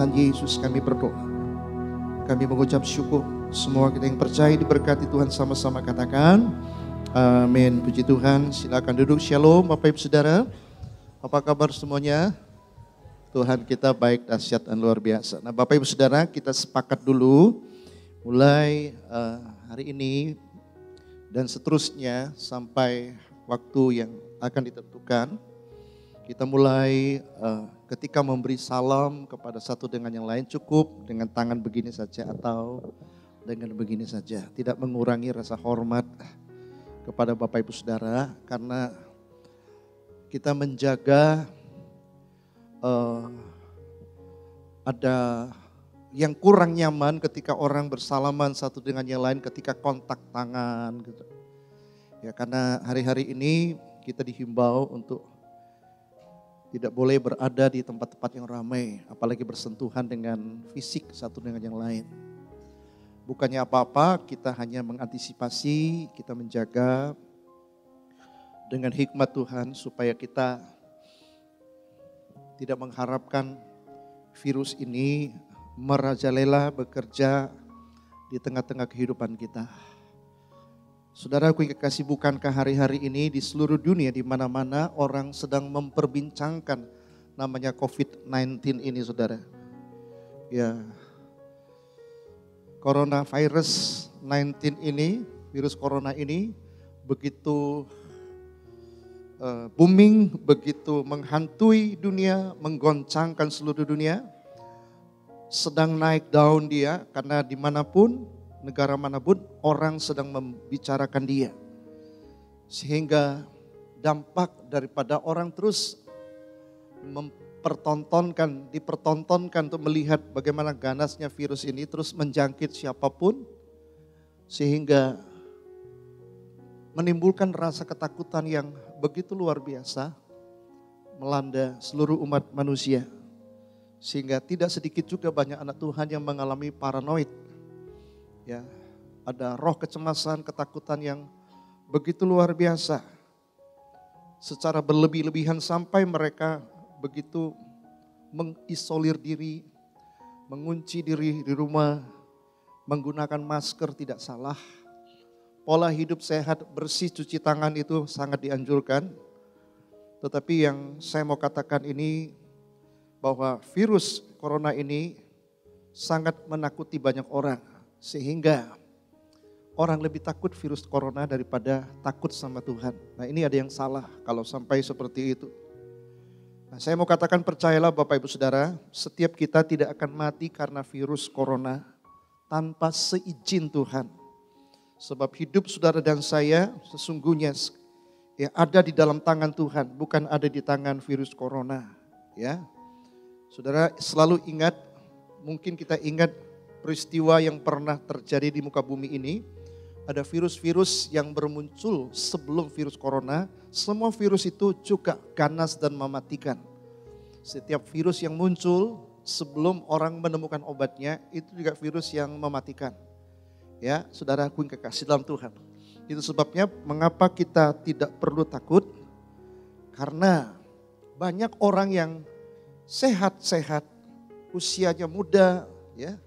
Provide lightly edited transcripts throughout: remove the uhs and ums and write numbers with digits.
Tuhan Yesus kami berdoa. Kami mengucap syukur. Semua kita yang percaya diberkati Tuhan sama-sama katakan amin. Puji Tuhan. Silakan duduk. Shalom Bapak Ibu Saudara. Apa kabar semuanya? Tuhan kita baik, dahsyat dan luar biasa. Nah Bapak Ibu Saudara, kita sepakat dulu mulai hari ini dan seterusnya sampai waktu yang akan ditentukan. Kita mulai ketika memberi salam kepada satu dengan yang lain cukup dengan tangan begini saja atau dengan begini saja. Tidak mengurangi rasa hormat kepada Bapak Ibu Saudara karena kita menjaga ada yang kurang nyaman ketika orang bersalaman satu dengan yang lain ketika kontak tangan gitu. Ya karena hari-hari ini kita dihimbau untuk tidak boleh berada di tempat-tempat yang ramai, apalagi bersentuhan dengan fisik satu dengan yang lain. Bukannya apa-apa, kita hanya mengantisipasi, kita menjaga dengan hikmat Tuhan supaya kita tidak mengharapkan virus ini merajalela bekerja di tengah-tengah kehidupan kita. Saudaraku yang kekasih, bukankah hari-hari ini di seluruh dunia di mana-mana orang sedang memperbincangkan namanya COVID-19 ini saudara. Ya, coronavirus 19 ini, virus corona ini begitu booming, begitu menghantui dunia, menggoncangkan seluruh dunia. Sedang naik daun dia karena dimanapun, negara manapun orang sedang membicarakan dia. Sehingga dampak daripada orang terus dipertontonkan untuk melihat bagaimana ganasnya virus ini terus menjangkit siapapun. Sehingga menimbulkan rasa ketakutan yang begitu luar biasa melanda seluruh umat manusia. Sehingga tidak sedikit juga banyak anak Tuhan yang mengalami paranoid. Ya, ada roh kecemasan, ketakutan yang begitu luar biasa. Secara berlebih-lebihan sampai mereka begitu mengisolir diri, mengunci diri di rumah, menggunakan masker tidak salah. Pola hidup sehat, bersih, cuci tangan itu sangat dianjurkan. Tetapi yang saya mau katakan ini bahwa virus corona ini sangat menakuti banyak orang. Sehingga orang lebih takut virus corona daripada takut sama Tuhan. Nah ini ada yang salah kalau sampai seperti itu. Nah saya mau katakan percayalah Bapak Ibu Saudara, setiap kita tidak akan mati karena virus corona tanpa seizin Tuhan. Sebab hidup saudara dan saya sesungguhnya ya ada di dalam tangan Tuhan, bukan ada di tangan virus corona. Ya, saudara selalu ingat, mungkin kita ingat peristiwa yang pernah terjadi di muka bumi ini. Ada virus-virus yang bermuncul sebelum virus corona. Semua virus itu juga ganas dan mematikan. Setiap virus yang muncul sebelum orang menemukan obatnya itu juga virus yang mematikan. Ya, saudaraku yang kekasih dalam Tuhan. Itu sebabnya mengapa kita tidak perlu takut. Karena banyak orang yang sehat-sehat, usianya muda, ya.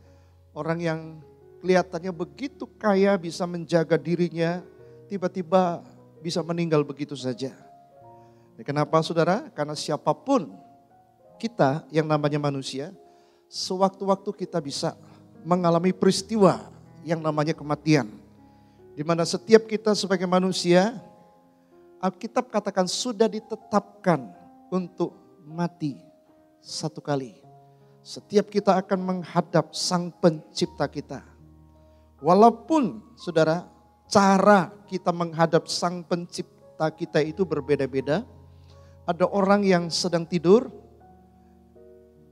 Orang yang kelihatannya begitu kaya bisa menjaga dirinya, tiba-tiba bisa meninggal begitu saja. Ya, kenapa saudara? Karena siapapun kita yang namanya manusia, sewaktu-waktu kita bisa mengalami peristiwa yang namanya kematian. Di mana setiap kita sebagai manusia, Alkitab katakan sudah ditetapkan untuk mati satu kali. Setiap kita akan menghadap Sang Pencipta kita. Walaupun saudara, cara kita menghadap Sang Pencipta kita itu berbeda-beda. Ada orang yang sedang tidur,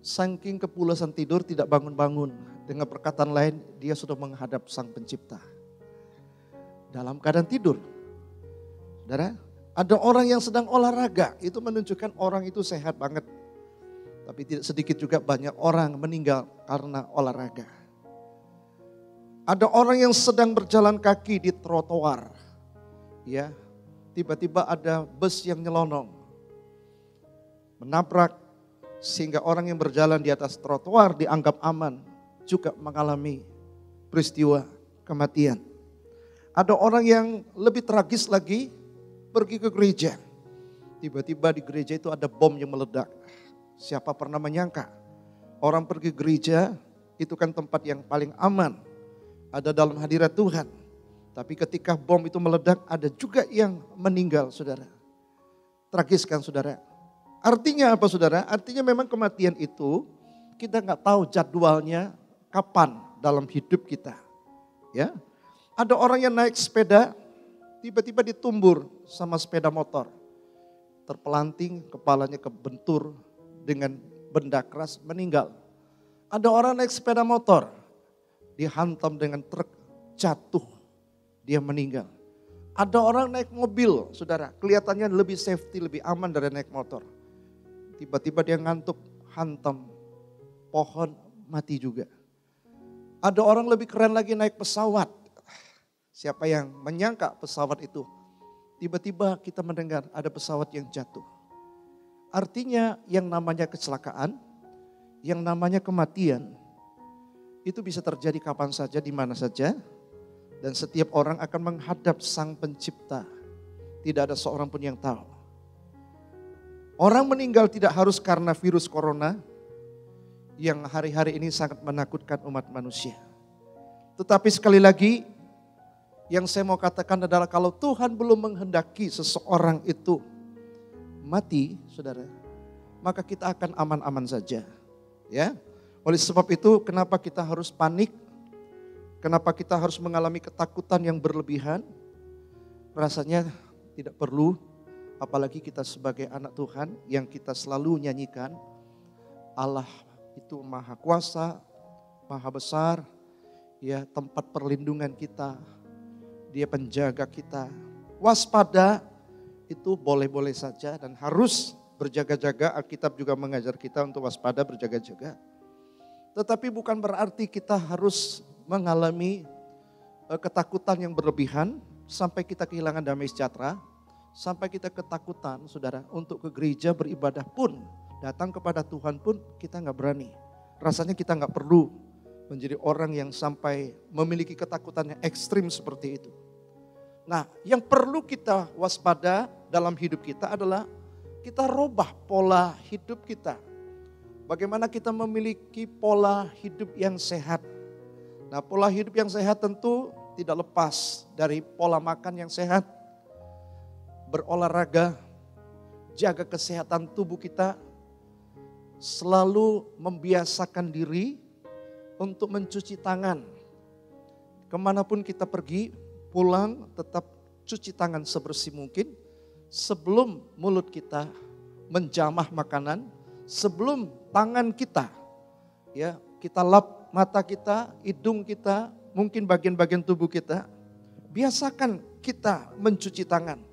saking kepulasan tidur tidak bangun-bangun. Dengan perkataan lain, dia sudah menghadap Sang Pencipta. Dalam keadaan tidur. Saudara, ada orang yang sedang olahraga, itu menunjukkan orang itu sehat banget. Tapi tidak sedikit juga banyak orang meninggal karena olahraga. Ada orang yang sedang berjalan kaki di trotoar. Ya, tiba-tiba ada bus yang nyelonong. Menabrak Sehingga orang yang berjalan di atas trotoar dianggap aman juga mengalami peristiwa kematian. Ada orang yang lebih tragis lagi pergi ke gereja. Tiba-tiba di gereja itu ada bom yang meledak. Siapa pernah menyangka orang pergi gereja itu kan tempat yang paling aman. Ada dalam hadirat Tuhan. Tapi ketika bom itu meledak ada juga yang meninggal saudara. Tragis kan saudara. Artinya apa saudara? Artinya memang kematian itu kita nggak tahu jadwalnya kapan dalam hidup kita. Ya, ada orang yang naik sepeda tiba-tiba ditumbur sama sepeda motor. Terpelanting, kepalanya kebentur dengan benda keras, meninggal. Ada orang naik sepeda motor, dihantam dengan truk, jatuh, dia meninggal. Ada orang naik mobil, saudara, kelihatannya lebih safety, lebih aman dari naik motor. Tiba-tiba dia ngantuk, hantam pohon, mati juga. Ada orang lebih keren lagi naik pesawat. Siapa yang menyangka pesawat itu? Tiba-tiba kita mendengar ada pesawat yang jatuh. Artinya yang namanya kecelakaan, yang namanya kematian, itu bisa terjadi kapan saja, di mana saja. Dan setiap orang akan menghadap Sang Pencipta. Tidak ada seorang pun yang tahu. Orang meninggal tidak harus karena virus corona yang hari-hari ini sangat menakutkan umat manusia. Tetapi sekali lagi yang saya mau katakan adalah kalau Tuhan belum menghendaki seseorang itu mati, saudara, maka kita akan aman-aman saja. Ya, oleh sebab itu kenapa kita harus panik? Kenapa kita harus mengalami ketakutan yang berlebihan? Rasanya tidak perlu. Apalagi kita sebagai anak Tuhan yang kita selalu nyanyikan, Allah itu maha kuasa, maha besar, ya tempat perlindungan kita, dia penjaga kita. Waspada itu boleh-boleh saja dan harus berjaga-jaga. Alkitab juga mengajar kita untuk waspada, berjaga-jaga. Tetapi bukan berarti kita harus mengalami ketakutan yang berlebihan sampai kita kehilangan damai sejahtera. Sampai kita ketakutan, saudara, untuk ke gereja beribadah pun, datang kepada Tuhan pun kita nggak berani. Rasanya kita nggak perlu menjadi orang yang sampai memiliki ketakutan yang ekstrim seperti itu. Nah, yang perlu kita waspada dalam hidup kita adalah kita rubah pola hidup kita. Bagaimana kita memiliki pola hidup yang sehat. Nah, pola hidup yang sehat tentu tidak lepas dari pola makan yang sehat. Berolahraga, jaga kesehatan tubuh kita, selalu membiasakan diri untuk mencuci tangan. Kemanapun kita pergi, pulang tetap cuci tangan sebersih mungkin. Sebelum mulut kita menjamah makanan, sebelum tangan kita, ya kita lap mata kita, hidung kita, mungkin bagian-bagian tubuh kita. Biasakan kita mencuci tangan.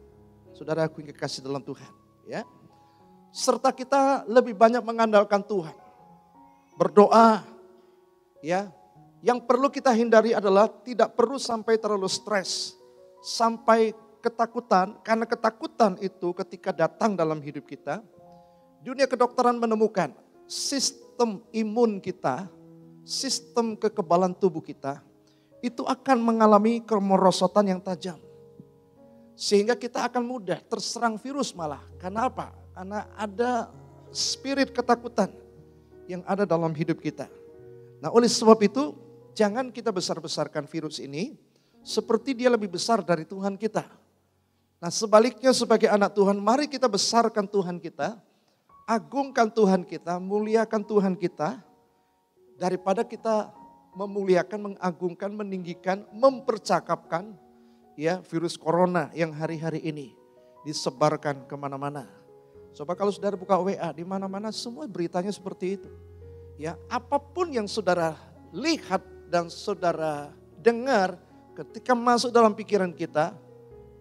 Saudara aku yang kekasih dalam Tuhan, ya. Serta kita lebih banyak mengandalkan Tuhan. Berdoa, ya. Yang perlu kita hindari adalah tidak perlu sampai terlalu stres, sampai ketakutan, karena ketakutan itu ketika datang dalam hidup kita, dunia kedokteran menemukan sistem imun kita, sistem kekebalan tubuh kita, itu akan mengalami kemerosotan yang tajam. Sehingga kita akan mudah terserang virus malah. Karena apa? Karena ada spirit ketakutan yang ada dalam hidup kita. Nah, oleh sebab itu jangan kita besar-besarkan virus ini seperti dia lebih besar dari Tuhan kita. Nah, sebaliknya sebagai anak Tuhan, mari kita besarkan Tuhan kita, agungkan Tuhan kita, muliakan Tuhan kita, daripada kita memuliakan, mengagungkan, meninggikan, mempercakapkan ya virus corona yang hari-hari ini disebarkan kemana-mana. Coba kalau saudara buka WA, di mana-mana semua beritanya seperti itu. Ya, apapun yang saudara lihat dan saudara dengar ketika masuk dalam pikiran kita,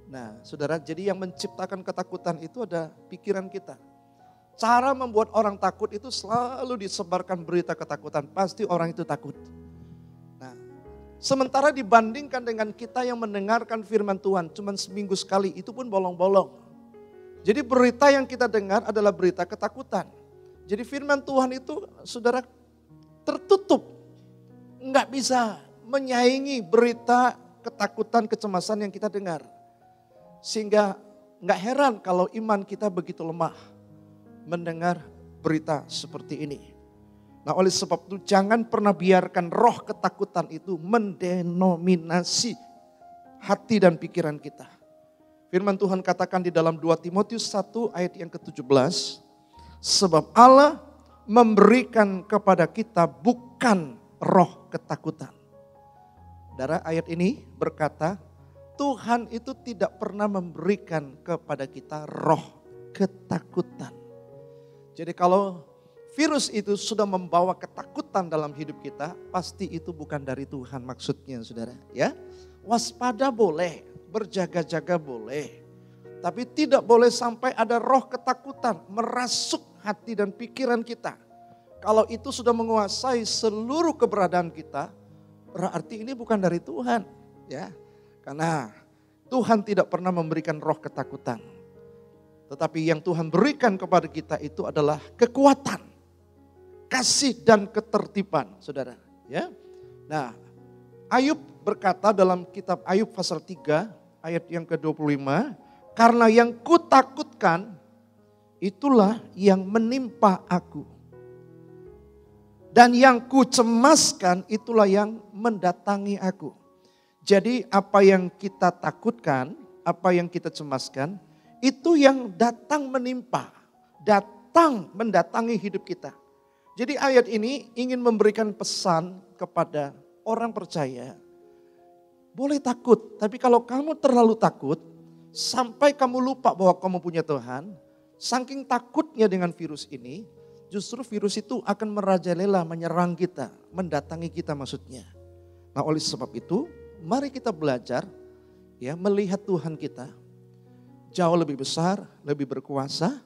nah saudara, jadi yang menciptakan ketakutan itu ada pikiran kita. Cara membuat orang takut itu selalu disebarkan berita ketakutan, pasti orang itu takut. Sementara dibandingkan dengan kita yang mendengarkan firman Tuhan cuma seminggu sekali, itu pun bolong-bolong. Jadi berita yang kita dengar adalah berita ketakutan. Jadi firman Tuhan itu saudara tertutup. Enggak bisa menyaingi berita ketakutan, kecemasan yang kita dengar. Sehingga enggak heran kalau iman kita begitu lemah mendengar berita seperti ini. Nah oleh sebab itu jangan pernah biarkan roh ketakutan itu mendenominasi hati dan pikiran kita. Firman Tuhan katakan di dalam 2 Timotius 1 ayat yang ke-17. Sebab Allah memberikan kepada kita bukan roh ketakutan. Saudara, ayat ini berkata Tuhan itu tidak pernah memberikan kepada kita roh ketakutan. Jadi kalau virus itu sudah membawa ketakutan dalam hidup kita, pasti itu bukan dari Tuhan maksudnya saudara. Ya, waspada boleh, berjaga-jaga boleh. Tapi tidak boleh sampai ada roh ketakutan merasuk hati dan pikiran kita. Kalau itu sudah menguasai seluruh keberadaan kita, berarti ini bukan dari Tuhan. Ya, karena Tuhan tidak pernah memberikan roh ketakutan. Tetapi yang Tuhan berikan kepada kita itu adalah kekuatan, kasih dan ketertiban, saudara. Ya, nah Ayub berkata dalam kitab Ayub pasal 3 ayat yang ke-25, karena yang kutakutkan itulah yang menimpa aku. Dan yang kucemaskan itulah yang mendatangi aku. Jadi apa yang kita takutkan, apa yang kita cemaskan, itu yang datang menimpa, datang mendatangi hidup kita. Jadi ayat ini ingin memberikan pesan kepada orang percaya. Boleh takut, tapi kalau kamu terlalu takut, sampai kamu lupa bahwa kamu punya Tuhan, saking takutnya dengan virus ini, justru virus itu akan merajalela menyerang kita, mendatangi kita maksudnya. Nah oleh sebab itu, mari kita belajar ya melihat Tuhan kita jauh lebih besar, lebih berkuasa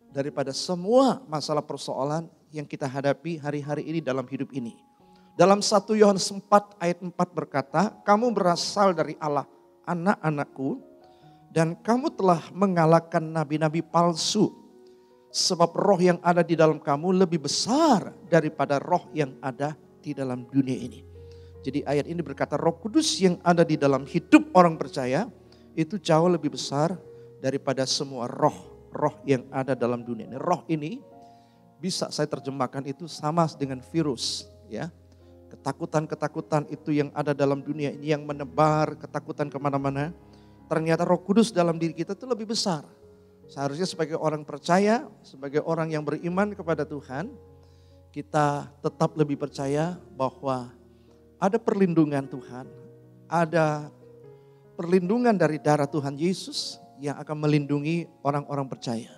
daripada semua masalah persoalan yang kita hadapi hari-hari ini dalam hidup ini. Dalam 1 Yohanes 4 ayat 4 berkata, kamu berasal dari Allah, anak-anakku, dan kamu telah mengalahkan nabi-nabi palsu. Sebab roh yang ada di dalam kamu lebih besar daripada roh yang ada di dalam dunia ini. Jadi ayat ini berkata Roh Kudus yang ada di dalam hidup orang percaya itu jauh lebih besar daripada semua roh yang ada dalam dunia ini. Roh ini bisa saya terjemahkan itu sama dengan virus, ya. Ketakutan-ketakutan itu yang ada dalam dunia ini yang menebar ketakutan kemana-mana. Ternyata Roh Kudus dalam diri kita itu lebih besar. Seharusnya sebagai orang percaya, sebagai orang yang beriman kepada Tuhan, kita tetap lebih percaya bahwa ada perlindungan Tuhan, ada perlindungan dari darah Tuhan Yesus yang akan melindungi orang-orang percaya.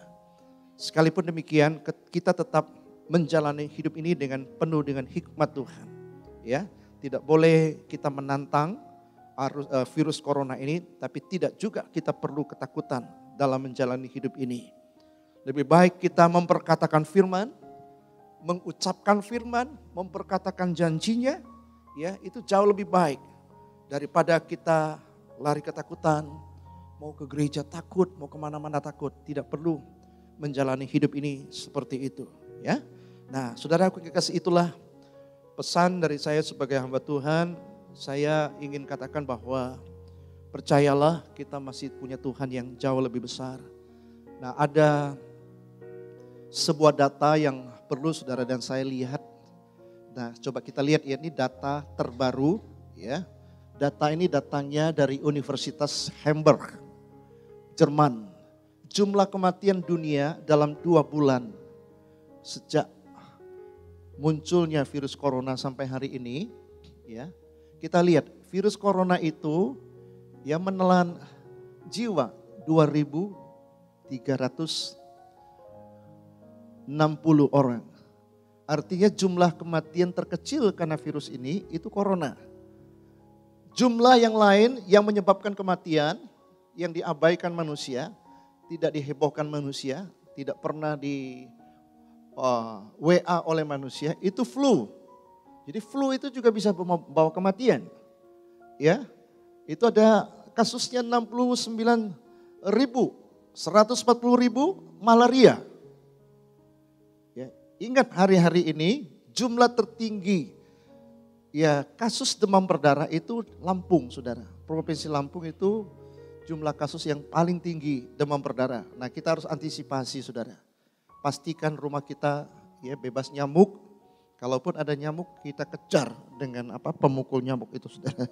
Sekalipun demikian, kita tetap menjalani hidup ini dengan penuh dengan hikmat Tuhan. Ya, tidak boleh kita menantang virus corona ini, tapi tidak juga kita perlu ketakutan dalam menjalani hidup ini. Lebih baik kita memperkatakan firman, mengucapkan firman, memperkatakan janjinya, ya itu jauh lebih baik daripada kita lari ketakutan, mau ke gereja takut, mau kemana-mana takut. Tidak perlu menjalani hidup ini seperti itu, ya. Nah, saudaraku kekasih, itulah pesan dari saya sebagai hamba Tuhan. Saya ingin katakan bahwa percayalah kita masih punya Tuhan yang jauh lebih besar. Nah, ada sebuah data yang perlu saudara dan saya lihat. Nah, coba kita lihat ya, ini data terbaru ya. Data ini datangnya dari Universitas Hamburg, Jerman. Jumlah kematian dunia dalam 2 bulan sejak munculnya virus corona sampai hari ini, ya. Kita lihat virus corona itu yang menelan jiwa 2.360 orang. Artinya jumlah kematian terkecil karena virus ini itu corona. Jumlah yang lain yang menyebabkan kematian yang diabaikan manusia, tidak dihebohkan manusia, tidak pernah di WA oleh manusia, itu flu. Jadi flu itu juga bisa membawa kematian. Ya, itu ada kasusnya 69.000, 140.000 malaria. Ya, ingat hari-hari ini jumlah tertinggi ya kasus demam berdarah itu Lampung, saudara. Provinsi Lampung itu jumlah kasus yang paling tinggi demam berdarah. Nah, kita harus antisipasi, saudara. Pastikan rumah kita ya bebas nyamuk. Kalaupun ada nyamuk, kita kejar dengan pemukul nyamuk itu, saudara.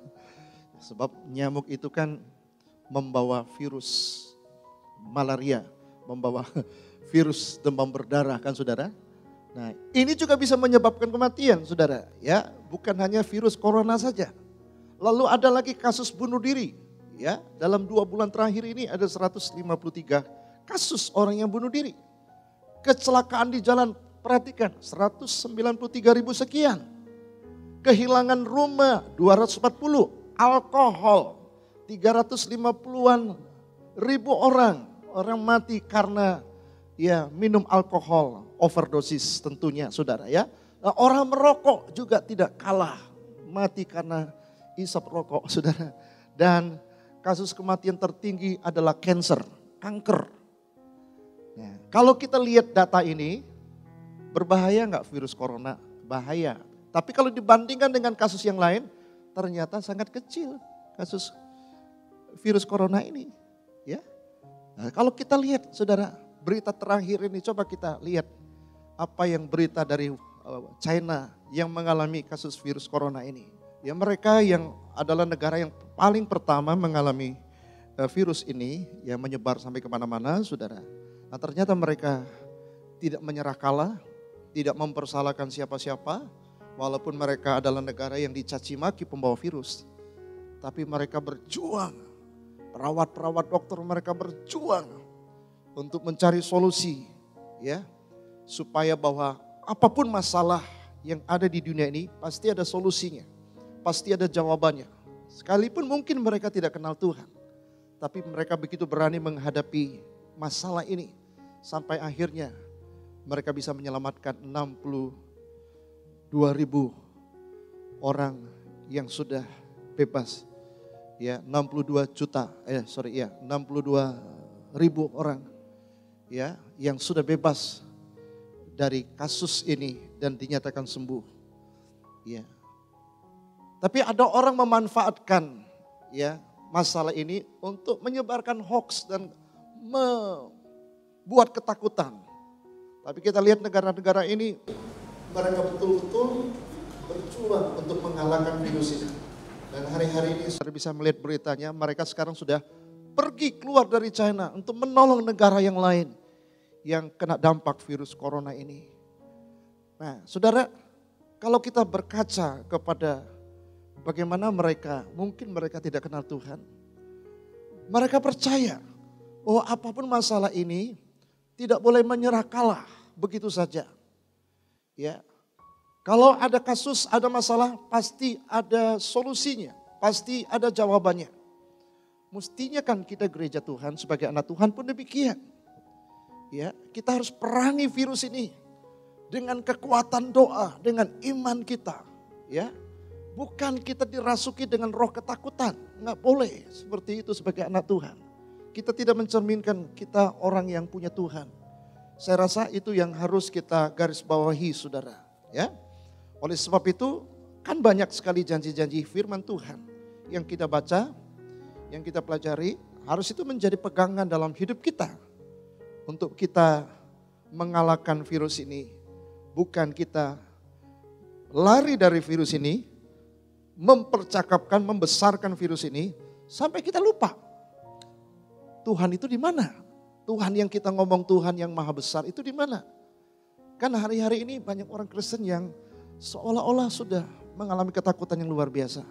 Sebab nyamuk itu kan membawa virus malaria, membawa virus demam berdarah kan, saudara. Nah, ini juga bisa menyebabkan kematian, saudara. Ya, bukan hanya virus corona saja. Lalu ada lagi kasus bunuh diri. Ya, dalam 2 bulan terakhir ini ada 153 kasus orang yang bunuh diri. Kecelakaan di jalan, perhatikan 193 ribu sekian. Kehilangan rumah 240, alkohol 350-an ribu orang mati karena ya minum alkohol, overdosis tentunya, saudara ya. Nah, orang merokok juga tidak kalah, mati karena isap rokok, saudara. Dan kasus kematian tertinggi adalah kanker. Ya, kalau kita lihat data ini, berbahaya nggak virus corona? Bahaya. Tapi kalau dibandingkan dengan kasus yang lain, ternyata sangat kecil kasus virus corona ini. Ya, nah, kalau kita lihat, saudara, berita terakhir ini, coba kita lihat apa yang berita dari China yang mengalami kasus virus corona ini. Ya, mereka yang adalah negara yang paling pertama mengalami virus ini yang menyebar sampai kemana-mana, saudara. Nah, ternyata mereka tidak menyerah kalah, tidak mempersalahkan siapa-siapa, walaupun mereka adalah negara yang dicaci maki pembawa virus. Tapi mereka berjuang, perawat-perawat dokter mereka berjuang untuk mencari solusi, ya, supaya bahwa apapun masalah yang ada di dunia ini pasti ada solusinya, pasti ada jawabannya. Sekalipun mungkin mereka tidak kenal Tuhan, tapi mereka begitu berani menghadapi masalah ini sampai akhirnya mereka bisa menyelamatkan 62 ribu orang yang sudah bebas, ya 62 ribu orang ya yang sudah bebas dari kasus ini dan dinyatakan sembuh. Ya. Tapi ada orang memanfaatkan ya masalah ini untuk menyebarkan hoax dan membuat ketakutan. Tapi kita lihat negara-negara ini mereka betul-betul berjuang untuk mengalahkan virus ini. Dan hari-hari ini saudara bisa melihat beritanya, mereka sekarang sudah pergi keluar dari China untuk menolong negara yang lain yang kena dampak virus corona ini. Nah, saudara, kalau kita berkaca kepada bagaimana mereka, mungkin mereka tidak kenal Tuhan. Mereka percaya bahwa apapun masalah ini tidak boleh menyerah kalah begitu saja. Ya. Kalau ada kasus, ada masalah, pasti ada solusinya, pasti ada jawabannya. Mestinya kan kita gereja Tuhan sebagai anak Tuhan pun demikian. Ya, kita harus perangi virus ini dengan kekuatan doa, dengan iman kita. Ya, bukan kita dirasuki dengan roh ketakutan, nggak boleh seperti itu sebagai anak Tuhan. Kita tidak mencerminkan kita orang yang punya Tuhan. Saya rasa itu yang harus kita garis bawahi, saudara. Ya, oleh sebab itu kan banyak sekali janji-janji firman Tuhan yang kita baca, yang kita pelajari, harus itu menjadi pegangan dalam hidup kita. Untuk kita mengalahkan virus ini. Bukan kita lari dari virus ini, mempercakapkan, membesarkan virus ini, sampai kita lupa. Tuhan itu di mana? Tuhan yang kita ngomong Tuhan yang maha besar itu di mana? Kan hari-hari ini banyak orang Kristen yang seolah-olah sudah mengalami ketakutan yang luar biasa.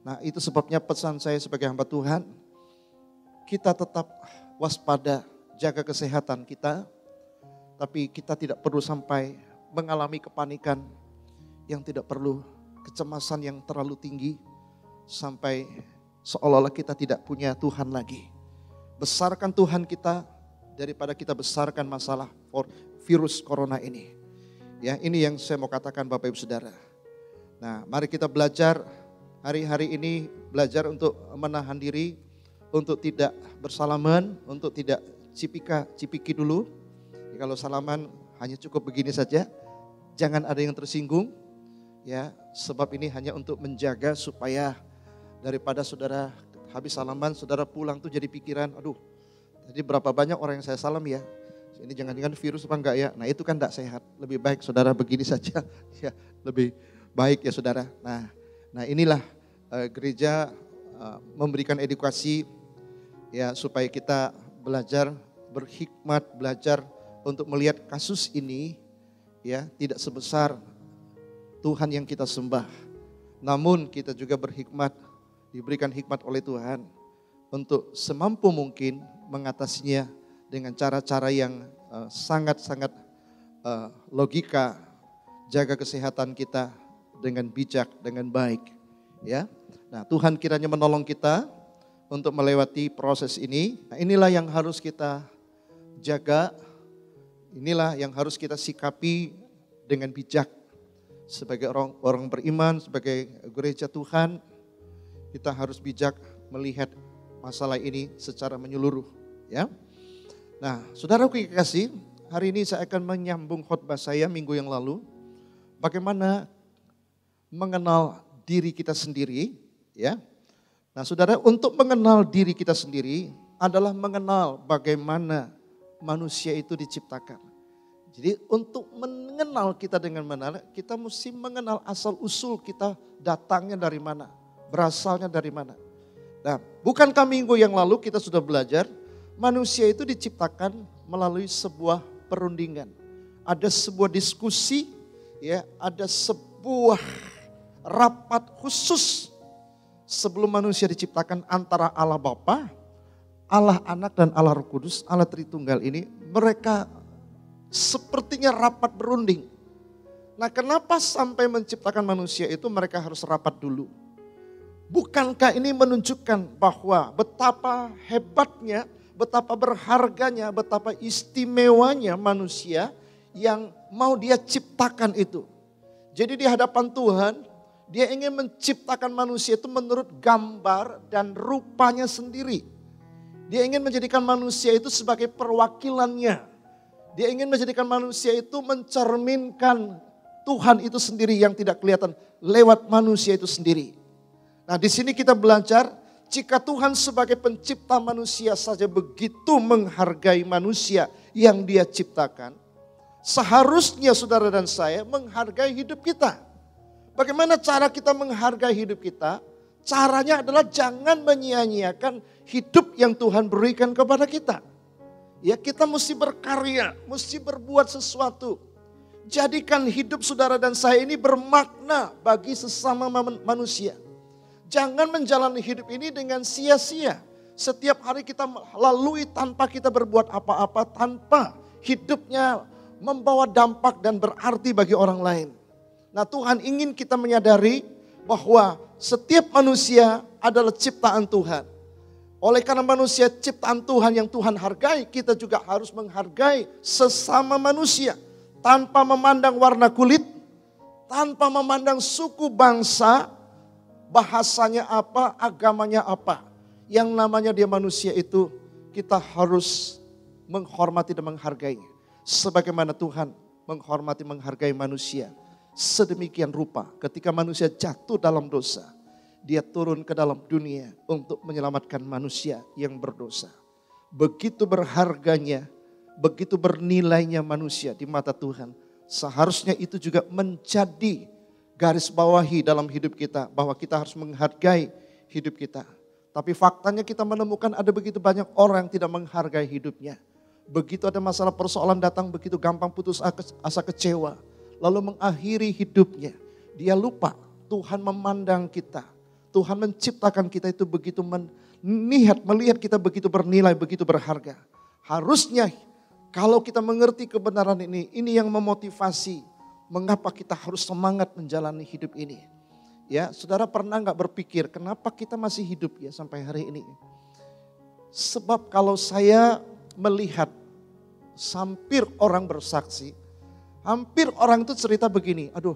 Nah, itu sebabnya pesan saya sebagai hamba Tuhan, kita tetap waspada, jaga kesehatan kita, tapi kita tidak perlu sampai mengalami kepanikan yang tidak perlu, kecemasan yang terlalu tinggi, sampai seolah-olah kita tidak punya Tuhan lagi. Besarkan Tuhan kita daripada kita besarkan masalah virus corona ini. Ya, ini yang saya mau katakan Bapak Ibu Saudara. Nah, mari kita belajar hari-hari ini, belajar untuk menahan diri, untuk tidak bersalaman, untuk tidak cipika-cipiki dulu. Ya, kalau salaman hanya cukup begini saja. Jangan ada yang tersinggung, ya, sebab ini hanya untuk menjaga supaya daripada saudara habis salaman, saudara pulang tuh jadi pikiran, aduh, tadi berapa banyak orang yang saya salam ya, ini jangan-jangan virus apa enggak ya, nah itu kan enggak sehat. Lebih baik saudara begini saja, ya lebih baik ya saudara. Nah inilah gereja memberikan edukasi ya supaya kita belajar berhikmat, belajar untuk melihat kasus ini ya tidak sebesar Tuhan yang kita sembah. Namun kita juga berhikmat, diberikan hikmat oleh Tuhan untuk semampu mungkin mengatasinya dengan cara-cara yang sangat-sangat logika, jaga kesehatan kita dengan bijak, dengan baik. Ya, nah Tuhan kiranya menolong kita untuk melewati proses ini. Nah, inilah yang harus kita jaga, inilah yang harus kita sikapi dengan bijak. Sebagai orang beriman, sebagai gereja Tuhan, kita harus bijak melihat masalah ini secara menyeluruh. Ya. Nah, saudaraku yang kekasih, hari ini saya akan menyambung khotbah saya minggu yang lalu. Bagaimana mengenal diri kita sendiri, ya. Nah, saudara, untuk mengenal diri kita sendiri adalah mengenal bagaimana manusia itu diciptakan. Jadi untuk mengenal kita dengan benar, kita mesti mengenal asal usul kita datangnya dari mana, berasalnya dari mana. Nah, bukankah minggu yang lalu kita sudah belajar, manusia itu diciptakan melalui sebuah perundingan. Ada sebuah diskusi, ya, ada sebuah rapat khusus sebelum manusia diciptakan antara Allah Bapa, Allah Anak dan Allah Roh Kudus, Allah Tritunggal ini, mereka sepertinya rapat berunding. Nah, kenapa sampai menciptakan manusia itu mereka harus rapat dulu? Bukankah ini menunjukkan bahwa betapa hebatnya, betapa berharganya, betapa istimewanya manusia yang mau dia ciptakan itu. Jadi di hadapan Tuhan, dia ingin menciptakan manusia itu menurut gambar dan rupanya sendiri. Dia ingin menjadikan manusia itu sebagai perwakilannya. Dia ingin menjadikan manusia itu mencerminkan Tuhan itu sendiri yang tidak kelihatan lewat manusia itu sendiri. Nah, di sini kita belajar jika Tuhan sebagai pencipta manusia saja begitu menghargai manusia yang Dia ciptakan, seharusnya saudara dan saya menghargai hidup kita. Bagaimana cara kita menghargai hidup kita? Caranya adalah jangan menyia-nyiakan hidup yang Tuhan berikan kepada kita. Ya, kita mesti berkarya, mesti berbuat sesuatu. Jadikan hidup saudara dan saya ini bermakna bagi sesama manusia. Jangan menjalani hidup ini dengan sia-sia. Setiap hari kita lalui tanpa kita berbuat apa-apa, tanpa hidupnya membawa dampak dan berarti bagi orang lain. Nah, Tuhan ingin kita menyadari bahwa setiap manusia adalah ciptaan Tuhan. Oleh karena manusia ciptaan Tuhan yang Tuhan hargai, kita juga harus menghargai sesama manusia. Tanpa memandang warna kulit, tanpa memandang suku bangsa, bahasanya apa, agamanya apa. Yang namanya dia manusia itu, kita harus menghormati dan menghargainya. Sebagaimana Tuhan menghormati, menghargai manusia. Sedemikian rupa ketika manusia jatuh dalam dosa, Dia turun ke dalam dunia untuk menyelamatkan manusia yang berdosa. Begitu berharganya, begitu bernilainya manusia di mata Tuhan. Seharusnya itu juga menjadi garis bawahi dalam hidup kita. Bahwa kita harus menghargai hidup kita. Tapi faktanya kita menemukan ada begitu banyak orang yang tidak menghargai hidupnya. Begitu ada masalah persoalan datang, begitu gampang putus asa, kecewa. Lalu mengakhiri hidupnya. Dia lupa Tuhan memandang kita. Tuhan menciptakan kita itu begitu melihat kita begitu bernilai, begitu berharga. Harusnya kalau kita mengerti kebenaran ini yang memotivasi mengapa kita harus semangat menjalani hidup ini. Ya, saudara pernah nggak berpikir kenapa kita masih hidup ya sampai hari ini? Sebab kalau saya melihat hampir orang bersaksi, hampir orang itu cerita begini, aduh,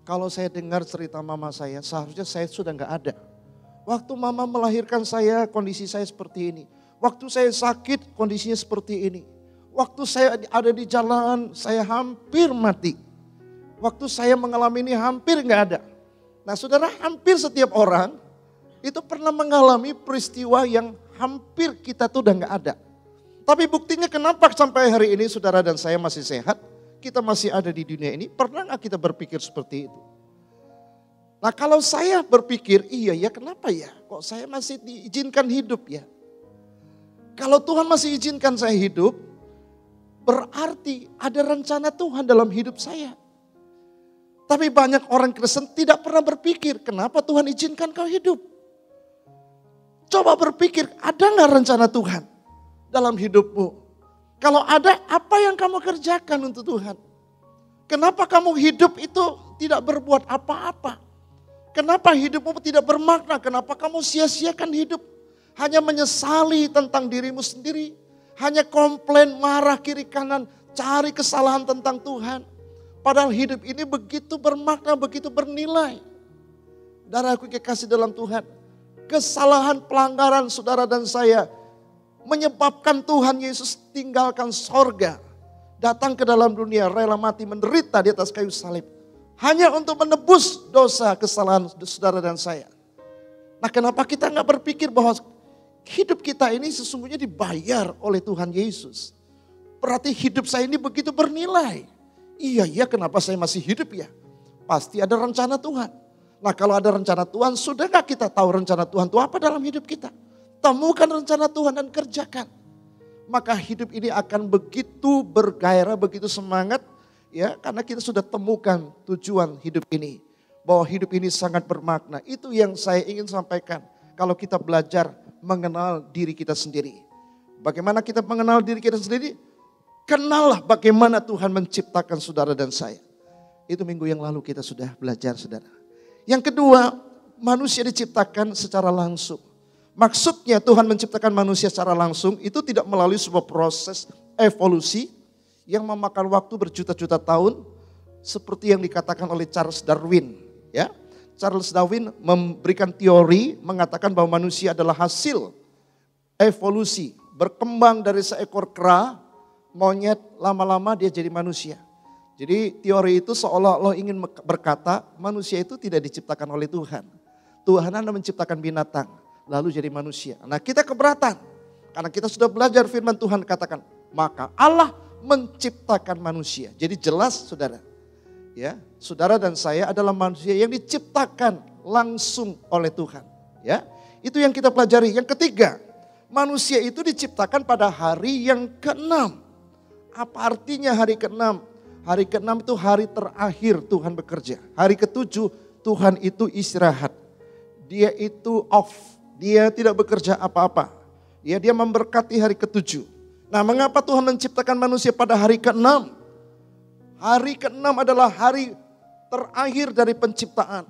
kalau saya dengar cerita mama saya, seharusnya saya sudah nggak ada. Waktu mama melahirkan saya, kondisi saya seperti ini. Waktu saya sakit, kondisinya seperti ini. Waktu saya ada di jalan, saya hampir mati. Waktu saya mengalami ini hampir nggak ada. Nah saudara, hampir setiap orang itu pernah mengalami peristiwa yang hampir kita tuh udah nggak ada. Tapi buktinya kenapa sampai hari ini saudara dan saya masih sehat, kita masih ada di dunia ini, pernah nggak kita berpikir seperti itu? Nah kalau saya berpikir, iya ya kenapa ya, kok saya masih diizinkan hidup ya? Kalau Tuhan masih izinkan saya hidup, berarti ada rencana Tuhan dalam hidup saya. Tapi banyak orang Kristen tidak pernah berpikir, kenapa Tuhan izinkan kau hidup? Coba berpikir, ada nggak rencana Tuhan dalam hidupmu? Kalau ada, apa yang kamu kerjakan untuk Tuhan? Kenapa kamu hidup itu tidak berbuat apa-apa? Kenapa hidupmu tidak bermakna? Kenapa kamu sia-siakan hidup? Hanya menyesali tentang dirimu sendiri. Hanya komplain, marah kiri kanan, cari kesalahan tentang Tuhan. Padahal hidup ini begitu bermakna, begitu bernilai. Saudaraku kekasih dalam Tuhan, kesalahan pelanggaran saudara dan saya menyebabkan Tuhan Yesus tinggalkan sorga. Datang ke dalam dunia, rela mati menderita di atas kayu salib. Hanya untuk menebus dosa kesalahan saudara dan saya. Nah kenapa kita nggak berpikir bahwa hidup kita ini sesungguhnya dibayar oleh Tuhan Yesus. Berarti hidup saya ini begitu bernilai. Iya kenapa saya masih hidup ya? Pasti ada rencana Tuhan. Nah kalau ada rencana Tuhan, sudah gak kita tahu rencana Tuhan itu apa dalam hidup kita? Temukan rencana Tuhan dan kerjakan. Maka hidup ini akan begitu bergairah, begitu semangat. Ya, karena kita sudah temukan tujuan hidup ini. Bahwa hidup ini sangat bermakna. Itu yang saya ingin sampaikan. Kalau kita belajar mengenal diri kita sendiri. Bagaimana kita mengenal diri kita sendiri? Kenallah bagaimana Tuhan menciptakan saudara dan saya. Itu minggu yang lalu kita sudah belajar saudara. Yang kedua, manusia diciptakan secara langsung. Maksudnya Tuhan menciptakan manusia secara langsung itu tidak melalui sebuah proses evolusi yang memakan waktu berjuta-juta tahun. Seperti yang dikatakan oleh Charles Darwin. Ya, Charles Darwin memberikan teori mengatakan bahwa manusia adalah hasil evolusi. Berkembang dari seekor kera, monyet, lama-lama dia jadi manusia. Jadi teori itu seolah-olah ingin berkata manusia itu tidak diciptakan oleh Tuhan. Tuhan Anda menciptakan binatang lalu jadi manusia. Nah kita keberatan karena kita sudah belajar firman Tuhan katakan maka Allah menciptakan manusia. Jadi jelas saudara, ya saudara dan saya adalah manusia yang diciptakan langsung oleh Tuhan. Ya itu yang kita pelajari. Yang ketiga, manusia itu diciptakan pada hari yang ke-6. Apa artinya hari ke-6? Hari ke-6 itu hari terakhir Tuhan bekerja. Hari ke-7 Tuhan itu istirahat. Dia itu off. Dia tidak bekerja apa-apa. Ya, dia memberkati hari ke-7. Nah mengapa Tuhan menciptakan manusia pada hari ke-6? Hari ke-6 adalah hari terakhir dari penciptaan.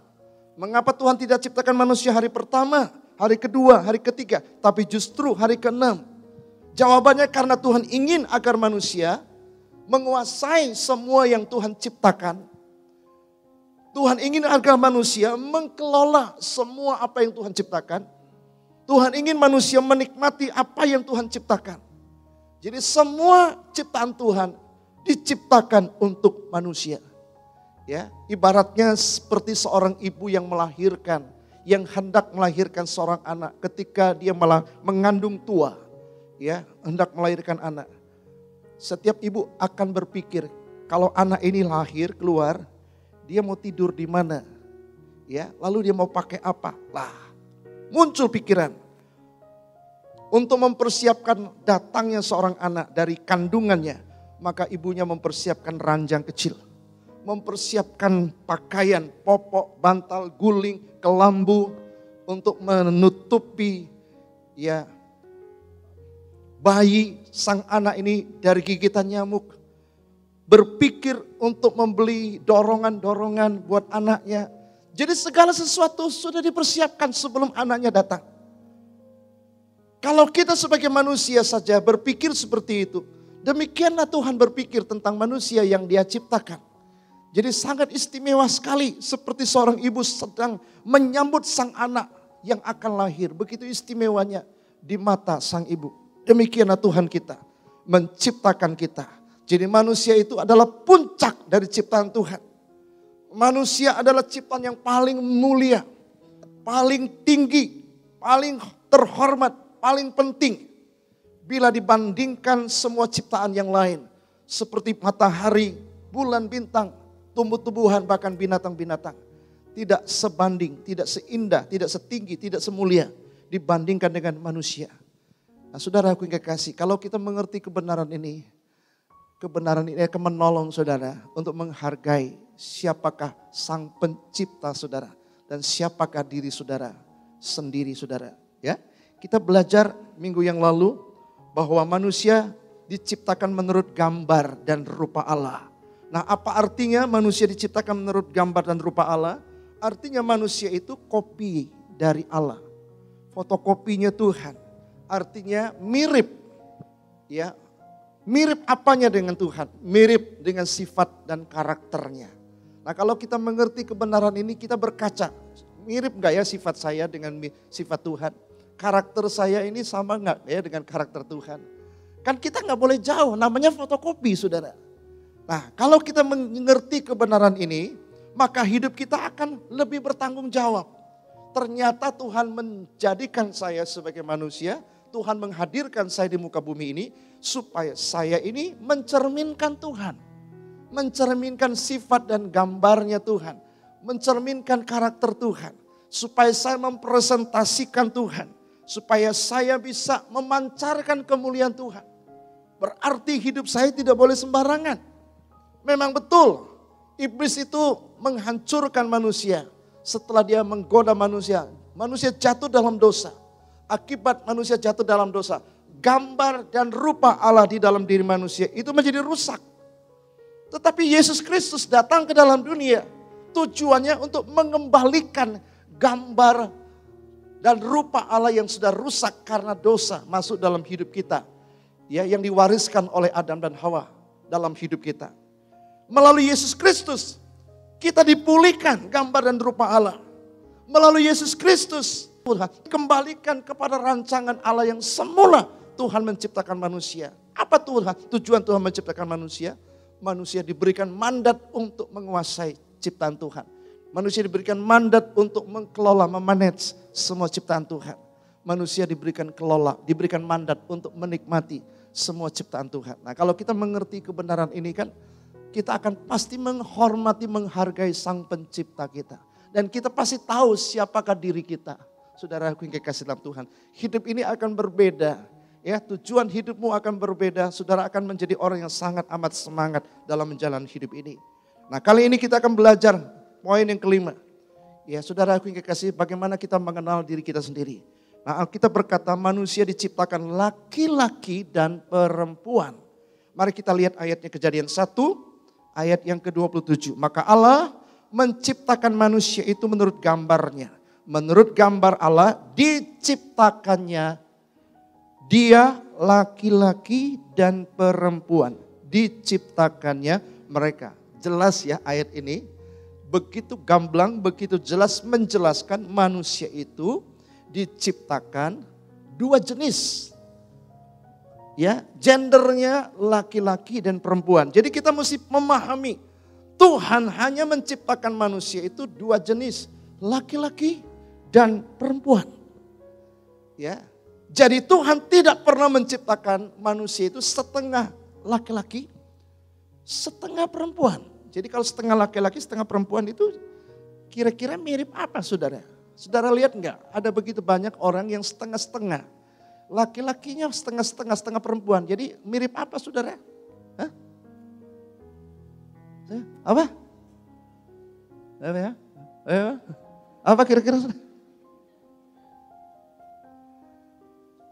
Mengapa Tuhan tidak ciptakan manusia hari pertama, hari kedua, hari ketiga. Tapi justru hari ke-6. Jawabannya karena Tuhan ingin agar manusia menguasai semua yang Tuhan ciptakan. Tuhan ingin agar manusia mengelola semua apa yang Tuhan ciptakan. Tuhan ingin manusia menikmati apa yang Tuhan ciptakan. Jadi semua ciptaan Tuhan diciptakan untuk manusia. Ya, ibaratnya seperti seorang ibu yang melahirkan, yang hendak melahirkan seorang anak ketika dia malah mengandung tua. Ya, hendak melahirkan anak. Setiap ibu akan berpikir, kalau anak ini lahir keluar, dia mau tidur di mana? Ya, lalu dia mau pakai apa? Lah, muncul pikiran untuk mempersiapkan datangnya seorang anak dari kandungannya, maka ibunya mempersiapkan ranjang kecil, mempersiapkan pakaian, popok, bantal, guling, kelambu untuk menutupi ya bayi sang anak ini dari gigitan nyamuk. Berpikir untuk membeli dorongan-dorongan buat anaknya. Jadi segala sesuatu sudah dipersiapkan sebelum anaknya datang. Kalau kita sebagai manusia saja berpikir seperti itu, demikianlah Tuhan berpikir tentang manusia yang Dia ciptakan. Jadi sangat istimewa sekali seperti seorang ibu sedang menyambut sang anak yang akan lahir. Begitu istimewanya di mata sang ibu. Demikianlah Tuhan kita. menciptakan kita. Jadi manusia itu adalah puncak dari ciptaan Tuhan. Manusia adalah ciptaan yang paling mulia, paling tinggi, paling terhormat, paling penting. Bila dibandingkan semua ciptaan yang lain. Seperti matahari, bulan, bintang, tumbuh-tumbuhan, bahkan binatang-binatang. Tidak sebanding, tidak seindah, tidak setinggi, tidak semulia dibandingkan dengan manusia. Nah, saudara aku yang kekasih, kalau kita mengerti kebenaran ini akan menolong saudara untuk menghargai siapakah sang pencipta saudara dan siapakah diri saudara sendiri saudara. Ya, kita belajar minggu yang lalu bahwa manusia diciptakan menurut gambar dan rupa Allah. Nah, apa artinya manusia diciptakan menurut gambar dan rupa Allah? Artinya manusia itu kopi dari Allah. Fotokopinya Tuhan. Artinya mirip. Ya, mirip apanya dengan Tuhan? Mirip dengan sifat dan karakternya. Nah, kalau kita mengerti kebenaran ini, kita berkaca. Mirip gak ya sifat saya dengan sifat Tuhan? Karakter saya ini sama gak ya dengan karakter Tuhan? Kan kita gak boleh jauh, namanya fotokopi saudara. Nah, kalau kita mengerti kebenaran ini, maka hidup kita akan lebih bertanggung jawab. Ternyata Tuhan menjadikan saya sebagai manusia, Tuhan menghadirkan saya di muka bumi ini, supaya saya ini mencerminkan Tuhan. Mencerminkan sifat dan gambarnya Tuhan. Mencerminkan karakter Tuhan. Supaya saya mempresentasikan Tuhan. Supaya saya bisa memancarkan kemuliaan Tuhan. Berarti hidup saya tidak boleh sembarangan. Memang betul, iblis itu menghancurkan manusia. Setelah dia menggoda manusia, manusia jatuh dalam dosa. Akibat manusia jatuh dalam dosa, gambar dan rupa Allah di dalam diri manusia itu menjadi rusak. Tetapi Yesus Kristus datang ke dalam dunia, tujuannya untuk mengembalikan gambar dan rupa Allah yang sudah rusak karena dosa masuk dalam hidup kita. Ya, yang diwariskan oleh Adam dan Hawa dalam hidup kita. Melalui Yesus Kristus, kita dipulihkan gambar dan rupa Allah. Melalui Yesus Kristus, Tuhan kembalikan kepada rancangan Allah yang semula Tuhan menciptakan manusia. Apa tujuan Tuhan menciptakan manusia? Manusia diberikan mandat untuk menguasai ciptaan Tuhan. Manusia diberikan mandat untuk mengelola, memanage semua ciptaan Tuhan. Manusia diberikan mandat untuk menikmati semua ciptaan Tuhan. Nah, kalau kita mengerti kebenaran ini kan, kita akan pasti menghormati, menghargai sang pencipta kita. Dan kita pasti tahu siapakah diri kita. Saudara aku yang kekasih dalam Tuhan. Hidup ini akan berbeda. Ya, tujuan hidupmu akan berbeda. Saudara akan menjadi orang yang sangat amat semangat dalam menjalani hidup ini. Nah, kali ini kita akan belajar poin yang kelima. Ya, saudara aku yang kekasih, bagaimana kita mengenal diri kita sendiri. Nah, Alkitab berkata manusia diciptakan laki-laki dan perempuan. Mari kita lihat ayatnya Kejadian 1. Ayat yang ke-27. Maka Allah menciptakan manusia itu menurut gambarnya. Menurut gambar Allah diciptakannya dia laki-laki dan perempuan. Diciptakannya mereka. Jelas ya ayat ini. Begitu gamblang, begitu jelas menjelaskan manusia itu diciptakan dua jenis. Ya, gendernya laki-laki dan perempuan. Jadi kita mesti memahami Tuhan hanya menciptakan manusia itu dua jenis, laki-laki dan perempuan. Ya. Jadi Tuhan tidak pernah menciptakan manusia itu setengah laki-laki, setengah perempuan. Jadi kalau setengah laki-laki, setengah perempuan itu kira-kira mirip apa saudara? Saudara lihat enggak? Ada begitu banyak orang yang setengah-setengah. Laki-lakinya setengah-setengah, setengah perempuan. Jadi mirip apa saudara? Hah? Apa? Apa ya? Apa kira-kira saudara?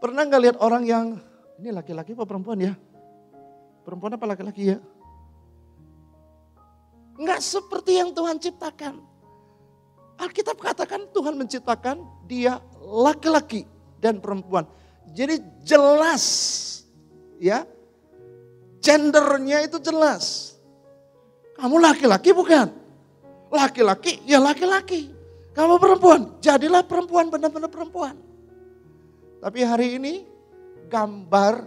Pernah gak lihat orang yang, ini laki-laki apa perempuan ya? Perempuan apa laki-laki ya? Enggak seperti yang Tuhan ciptakan. Alkitab katakan Tuhan menciptakan dia laki-laki dan perempuan. Jadi jelas ya, gendernya itu jelas. Kamu laki-laki bukan? Laki-laki ya laki-laki. Kamu perempuan, jadilah perempuan, benar-benar perempuan. Tapi hari ini gambar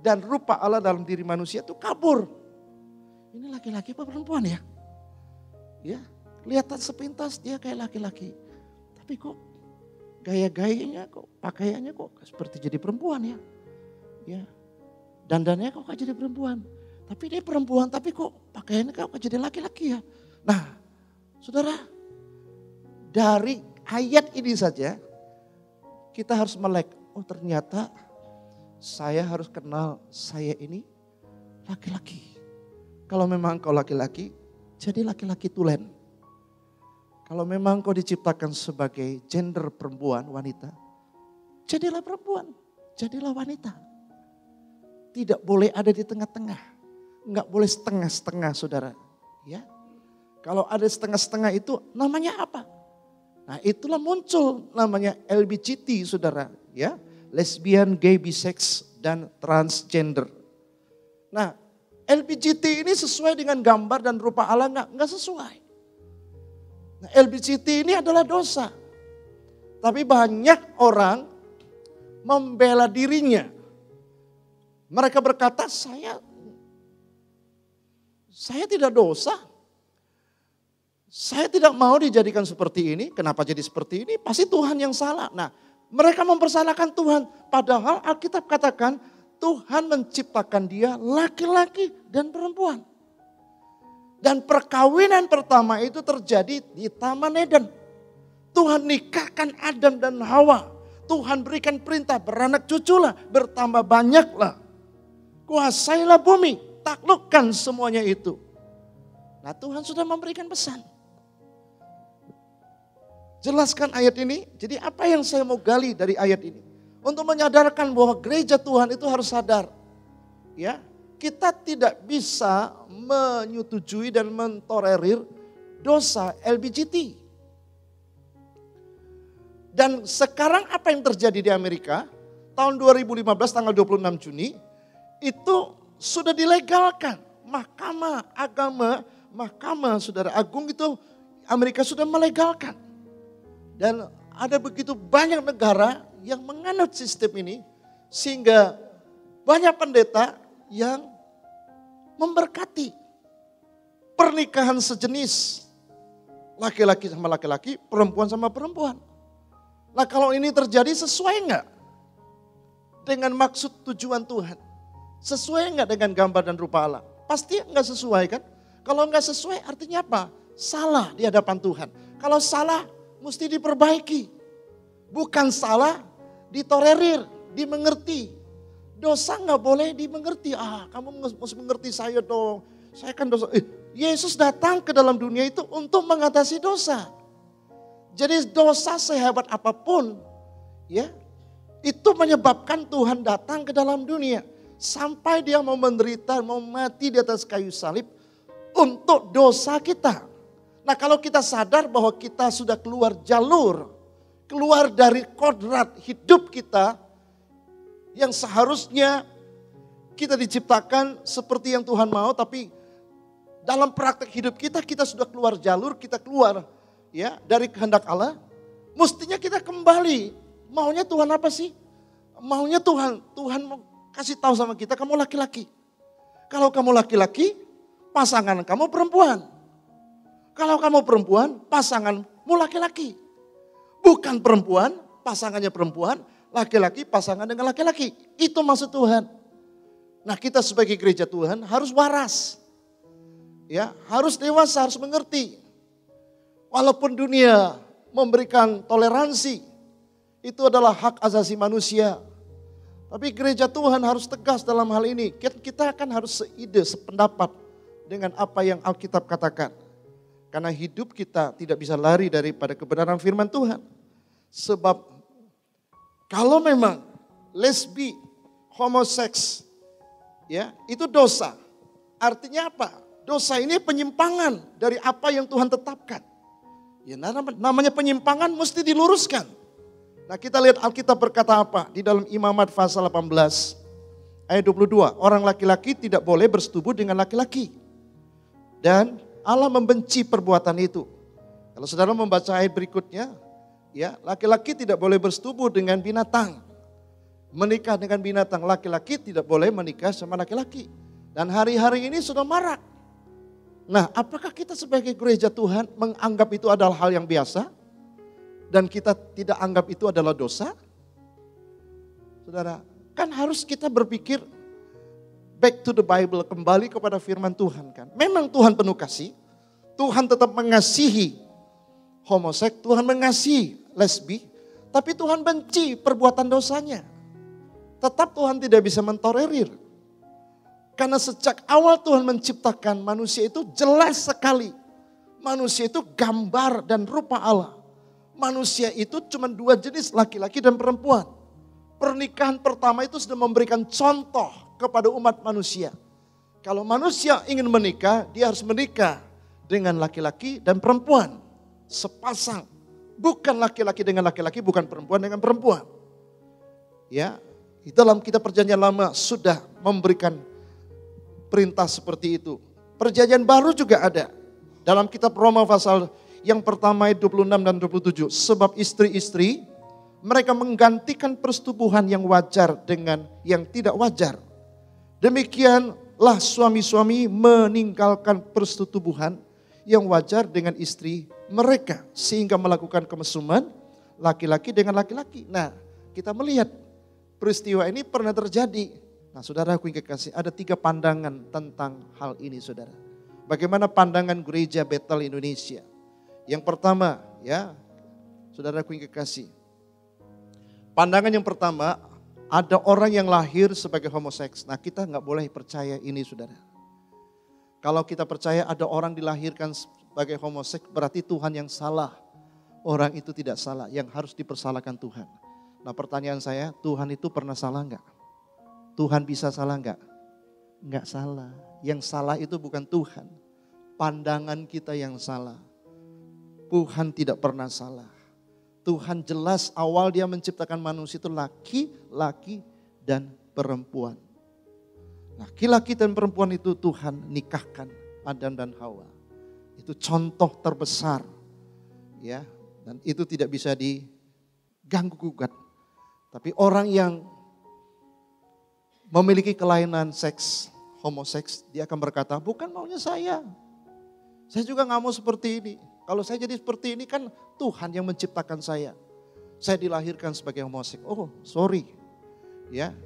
dan rupa Allah dalam diri manusia itu kabur. Ini laki-laki apa perempuan ya? Ya, kelihatan sepintas dia kayak laki-laki. Tapi kok gaya-gayanya kok, pakaiannya kok seperti jadi perempuan ya. Ya, dandannya kok jadi perempuan. Tapi dia perempuan, tapi kok pakaiannya kok jadi laki-laki ya. Nah, saudara, dari ayat ini saja kita harus melek. Oh ternyata saya harus kenal saya ini laki-laki. Kalau memang kau laki-laki, jadi laki-laki tulen. Kalau memang kau diciptakan sebagai gender perempuan, wanita, jadilah perempuan, jadilah wanita. Tidak boleh ada di tengah-tengah. Enggak boleh setengah-setengah saudara. Ya. Kalau ada setengah-setengah itu namanya apa? Nah itulah muncul namanya LGBT saudara. Ya, lesbian, gay, bisex, dan transgender. Nah LGBT ini sesuai dengan gambar dan rupa Allah enggak sesuai. Nah, LGBT ini adalah dosa. Tapi banyak orang membela dirinya. Mereka berkata, saya tidak dosa. Saya tidak mau dijadikan seperti ini. Kenapa jadi seperti ini? Pasti Tuhan yang salah. Nah, mereka mempersalahkan Tuhan. Padahal Alkitab katakan Tuhan menciptakan dia laki-laki dan perempuan. Dan perkawinan pertama itu terjadi di Taman Eden. Tuhan nikahkan Adam dan Hawa. Tuhan berikan perintah beranak cuculah, bertambah banyaklah. Kuasailah bumi, taklukkan semuanya itu. Nah Tuhan sudah memberikan pesan. Jelaskan ayat ini, jadi apa yang saya mau gali dari ayat ini? Untuk menyadarkan bahwa gereja Tuhan itu harus sadar. Ya, kita tidak bisa menyetujui dan mentolerir dosa LGBT. Dan sekarang apa yang terjadi di Amerika? Tahun 2015 tanggal 26 Juni itu sudah dilegalkan. Mahkamah Saudara Agung itu Amerika sudah melegalkan. Dan ada begitu banyak negara yang menganut sistem ini sehingga banyak pendeta yang memberkati pernikahan sejenis. Laki-laki sama laki-laki, perempuan sama perempuan. Nah kalau ini terjadi sesuai enggak dengan maksud tujuan Tuhan? Sesuai enggak dengan gambar dan rupa Allah? Pasti enggak sesuai kan? Kalau enggak sesuai artinya apa? Salah di hadapan Tuhan. Kalau salah mesti diperbaiki. Bukan salah ditolerir, dimengerti. Dosa enggak boleh dimengerti. Kamu mesti mengerti saya dong. Saya kan dosa. Yesus datang ke dalam dunia itu untuk mengatasi dosa. Jadi dosa sehebat apapun, ya, itu menyebabkan Tuhan datang ke dalam dunia. Sampai dia mau menderita, mau mati di atas kayu salib untuk dosa kita. Nah kalau kita sadar bahwa kita sudah keluar jalur, keluar dari kodrat hidup kita, yang seharusnya kita diciptakan seperti yang Tuhan mau, tapi dalam praktek hidup kita, kita sudah keluar jalur, kita keluar ya dari kehendak Allah. Mestinya kita kembali, maunya Tuhan apa sih? Maunya Tuhan mau kasih tahu sama kita, kamu laki-laki. Kalau kamu laki-laki, pasangan kamu perempuan. Kalau kamu perempuan, pasanganmu laki-laki. Bukan perempuan, pasangannya perempuan, laki-laki pasangan dengan laki-laki. Itu maksud Tuhan. Nah kita sebagai gereja Tuhan harus waras. Ya, harus dewasa, harus mengerti. Walaupun dunia memberikan toleransi, itu adalah hak asasi manusia. Tapi gereja Tuhan harus tegas dalam hal ini. Kita akan harus seide, sependapat dengan apa yang Alkitab katakan. Karena hidup kita tidak bisa lari daripada kebenaran firman Tuhan. Sebab kalau memang lesbi, homoseks, ya itu dosa. Artinya apa? Dosa ini penyimpangan dari apa yang Tuhan tetapkan. Ya namanya penyimpangan mesti diluruskan. Nah kita lihat Alkitab berkata apa di dalam Imamat pasal 18 ayat 22. Orang laki-laki tidak boleh bersetubuh dengan laki-laki. Dan Allah membenci perbuatan itu. Kalau saudara membaca ayat berikutnya, ya laki-laki tidak boleh bersetubuh dengan binatang. menikah dengan binatang. Laki-laki tidak boleh menikah sama laki-laki. Dan hari-hari ini sudah marak. Nah, apakah kita sebagai gereja Tuhan menganggap itu adalah hal yang biasa? Dan kita tidak anggap itu adalah dosa? Saudara, kan harus kita berpikir back to the Bible, kembali kepada firman Tuhan kan. Memang Tuhan penuh kasih, Tuhan tetap mengasihi homoseks, Tuhan mengasihi lesbi, tapi Tuhan benci perbuatan dosanya. Tetap Tuhan tidak bisa mentolerir. Karena sejak awal Tuhan menciptakan manusia itu jelas sekali. Manusia itu gambar dan rupa Allah. Manusia itu cuma dua jenis, laki-laki dan perempuan. Pernikahan pertama itu sudah memberikan contoh kepada umat manusia. Kalau manusia ingin menikah, dia harus menikah dengan laki-laki dan perempuan. Sepasang. Bukan laki-laki dengan laki-laki, bukan perempuan dengan perempuan. Ya, di dalam kitab Perjanjian Lama sudah memberikan perintah seperti itu. Perjanjian Baru juga ada. Dalam kitab Roma pasal yang pertama ayat 26 dan 27. Sebab istri-istri mereka menggantikan persetubuhan yang wajar dengan yang tidak wajar. Demikianlah suami-suami meninggalkan persetubuhan yang wajar dengan istri mereka. Sehingga melakukan kemesuman laki-laki dengan laki-laki. Nah, kita melihat peristiwa ini pernah terjadi. Nah, saudara aku yang kekasih, ada 3 pandangan tentang hal ini, saudara. Bagaimana pandangan gereja Bethel Indonesia? Yang pertama, ya, saudara aku yang kekasih. Pandangan yang pertama, ada orang yang lahir sebagai homoseks. Nah, kita nggak boleh percaya ini, saudara. Kalau kita percaya ada orang dilahirkan sebagai homoseks, berarti Tuhan yang salah. Orang itu tidak salah, yang harus dipersalahkan Tuhan. Nah, pertanyaan saya, Tuhan itu pernah salah nggak? Tuhan bisa salah enggak? Enggak salah. Yang salah itu bukan Tuhan. Pandangan kita yang salah. Tuhan tidak pernah salah. Tuhan jelas awal dia menciptakan manusia itu laki-laki dan perempuan. Laki-laki dan perempuan itu Tuhan nikahkan Adam dan Hawa. Itu contoh terbesar. Ya, dan itu tidak bisa diganggu gugat. Tapi orang yang memiliki kelainan seks, homoseks, dia akan berkata, bukan maunya saya. Saya juga gak mau seperti ini. Kalau saya jadi seperti ini kan Tuhan yang menciptakan saya. Saya dilahirkan sebagai homoseks. Oh, sorry. Ya,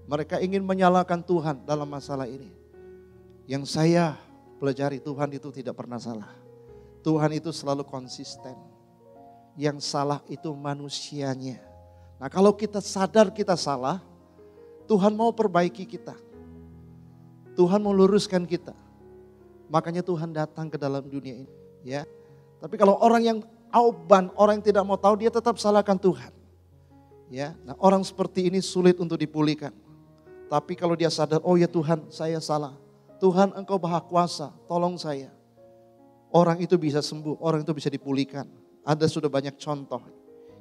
mereka ingin menyalahkan Tuhan dalam masalah ini. Yang saya pelajari, Tuhan itu tidak pernah salah. Tuhan itu selalu konsisten. Yang salah itu manusianya. Nah, kalau kita sadar kita salah, Tuhan mau perbaiki kita. Tuhan mau luruskan kita. Makanya Tuhan datang ke dalam dunia ini. Ya. Tapi kalau orang yang auban, orang yang tidak mau tahu, dia tetap salahkan Tuhan. Ya. Nah, orang seperti ini sulit untuk dipulihkan. Tapi kalau dia sadar, oh ya Tuhan, saya salah. Tuhan, Engkau Maha Kuasa, tolong saya. Orang itu bisa sembuh, orang itu bisa dipulihkan. Ada sudah banyak contoh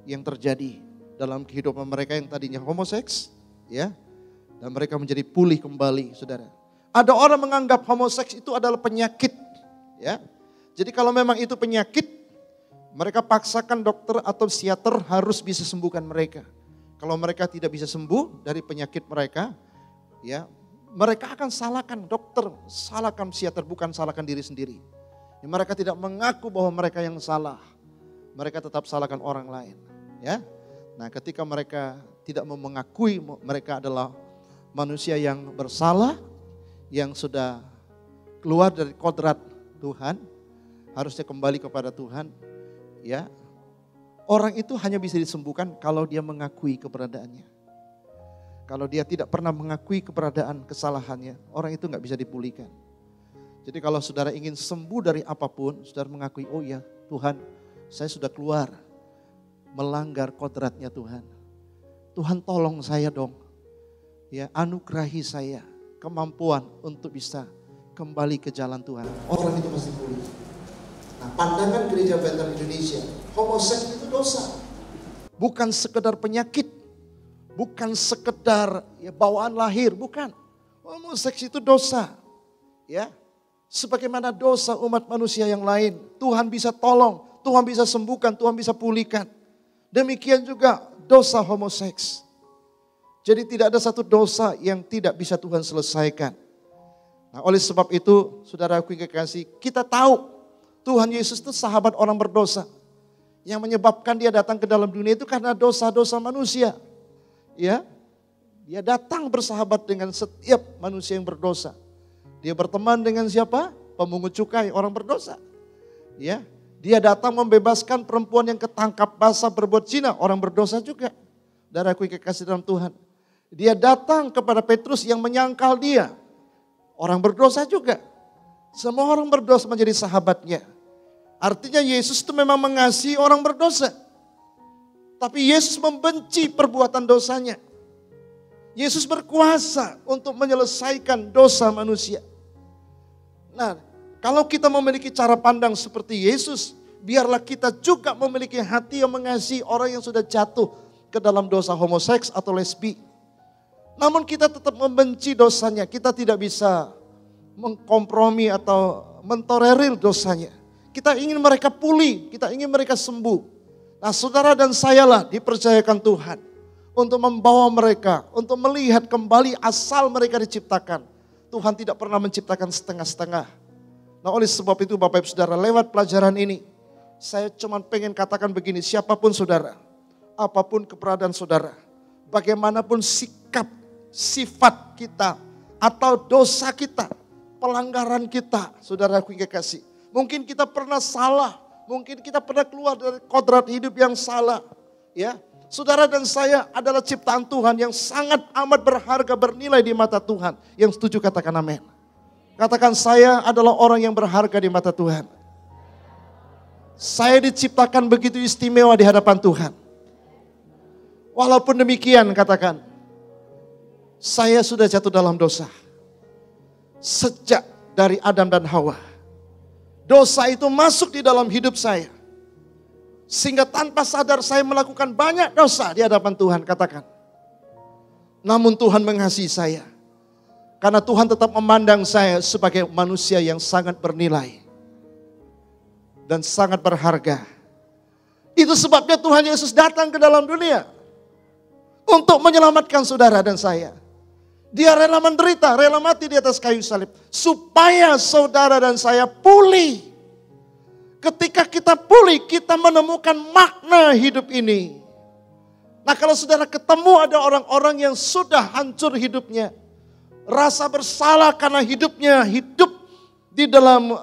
yang terjadi dalam kehidupan mereka yang tadinya homoseks, ya. Dan mereka menjadi pulih kembali, saudara. Ada orang menganggap homoseks itu adalah penyakit. Ya. Jadi kalau memang itu penyakit, mereka paksakan dokter atau psikiater harus bisa sembuhkan mereka. Kalau mereka tidak bisa sembuh dari penyakit mereka, ya, mereka akan salahkan dokter, salahkan psikiater, bukan salahkan diri sendiri. Ya, mereka tidak mengaku bahwa mereka yang salah. Mereka tetap salahkan orang lain. Ya. Nah, ketika mereka tidak mau mengakui mereka adalah manusia yang bersalah, yang sudah keluar dari kodrat Tuhan, harusnya kembali kepada Tuhan. Ya, orang itu hanya bisa disembuhkan kalau dia mengakui keberadaannya. Kalau dia tidak pernah mengakui keberadaan kesalahannya, orang itu nggak bisa dipulihkan. Jadi kalau saudara ingin sembuh dari apapun, saudara mengakui, oh ya Tuhan, saya sudah keluar melanggar kodratnya Tuhan. Tuhan tolong saya dong. Ya, anugerahi saya kemampuan untuk bisa kembali ke jalan Tuhan. Orang itu pasti pulih. Nah, pandangan gereja Bethel Indonesia, homoseks itu dosa. Bukan sekedar penyakit, bukan sekedar ya, bawaan lahir, bukan. Homoseks itu dosa. Ya, sebagaimana dosa umat manusia yang lain, Tuhan bisa tolong, Tuhan bisa sembuhkan, Tuhan bisa pulihkan. Demikian juga dosa homoseks. Jadi tidak ada satu dosa yang tidak bisa Tuhan selesaikan. Nah, oleh sebab itu, saudaraku yang kekasih, kita tahu Tuhan Yesus itu sahabat orang berdosa. Yang menyebabkan dia datang ke dalam dunia itu karena dosa-dosa manusia. Ya, dia datang bersahabat dengan setiap manusia yang berdosa. Dia berteman dengan siapa? Pemungut cukai, orang berdosa. Ya, dia datang membebaskan perempuan yang ketangkap basah berbuat zina, orang berdosa juga. Saudaraku yang kekasih dalam Tuhan. Dia datang kepada Petrus yang menyangkal dia. Orang berdosa juga. Semua orang berdosa menjadi sahabatnya. Artinya Yesus itu memang mengasihi orang berdosa. Tapi Yesus membenci perbuatan dosanya. Yesus berkuasa untuk menyelesaikan dosa manusia. Nah, kalau kita memiliki cara pandang seperti Yesus, biarlah kita juga memiliki hati yang mengasihi orang yang sudah jatuh ke dalam dosa homoseks atau lesbi. Namun kita tetap membenci dosanya, kita tidak bisa mengkompromi atau mentolerir dosanya. Kita ingin mereka pulih, kita ingin mereka sembuh. Nah, saudara dan sayalah dipercayakan Tuhan untuk membawa mereka, untuk melihat kembali asal mereka diciptakan. Tuhan tidak pernah menciptakan setengah-setengah. Nah, oleh sebab itu Bapak Ibu Saudara, lewat pelajaran ini, saya cuma pengen katakan begini, siapapun saudara, apapun keberadaan saudara, bagaimanapun sikap, sifat kita, atau dosa kita, pelanggaran kita, saudaraku yang kekasih. Mungkin kita pernah salah, mungkin kita pernah keluar dari kodrat hidup yang salah. Ya, saudara dan saya adalah ciptaan Tuhan yang sangat amat berharga, bernilai di mata Tuhan. Yang setuju katakan amin. Katakan, saya adalah orang yang berharga di mata Tuhan. Saya diciptakan begitu istimewa di hadapan Tuhan. Walaupun demikian katakan, saya sudah jatuh dalam dosa. Sejak dari Adam dan Hawa. Dosa itu masuk di dalam hidup saya. Sehingga tanpa sadar saya melakukan banyak dosa di hadapan Tuhan, katakan. Namun Tuhan mengasihi saya. Karena Tuhan tetap memandang saya sebagai manusia yang sangat bernilai. Dan sangat berharga. Itu sebabnya Tuhan Yesus datang ke dalam dunia. Untuk menyelamatkan saudara dan saya. Dia rela menderita, rela mati di atas kayu salib. Supaya saudara dan saya pulih. Ketika kita pulih, kita menemukan makna hidup ini. Nah, kalau saudara ketemu ada orang-orang yang sudah hancur hidupnya. Rasa bersalah karena hidupnya hidup di dalam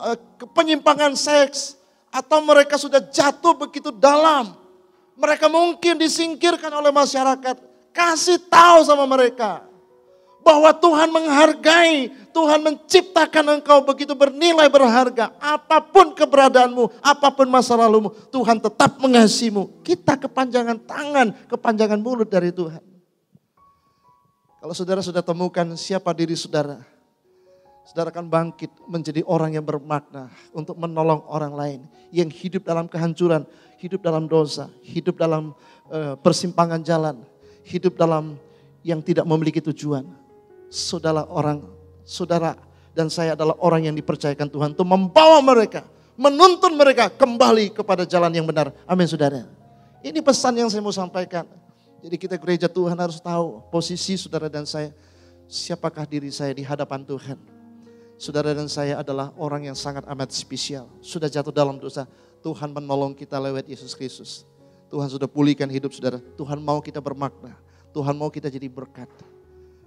penyimpangan seks. Atau mereka sudah jatuh begitu dalam. Mereka mungkin disingkirkan oleh masyarakat. Kasih tahu sama mereka. Bahwa Tuhan menghargai, Tuhan menciptakan engkau begitu bernilai berharga. Apapun keberadaanmu, apapun masa lalumu, Tuhan tetap mengasihimu. Kita kepanjangan tangan, kepanjangan mulut dari Tuhan. Kalau saudara sudah temukan siapa diri saudara, saudara akan bangkit menjadi orang yang bermakna untuk menolong orang lain. Yang hidup dalam kehancuran, hidup dalam dosa, hidup dalam persimpangan jalan, hidup dalam yang tidak memiliki tujuan. Saudara dan saya adalah orang yang dipercayakan Tuhan untuk membawa mereka, menuntun mereka kembali kepada jalan yang benar. Amin saudara. Ini pesan yang saya mau sampaikan. Jadi kita gereja Tuhan harus tahu posisi saudara dan saya. Siapakah diri saya di hadapan Tuhan. Saudara dan saya adalah orang yang sangat amat spesial. Sudah jatuh dalam dosa, Tuhan menolong kita lewat Yesus Kristus. Tuhan sudah pulihkan hidup saudara. Tuhan mau kita bermakna. Tuhan mau kita jadi berkat.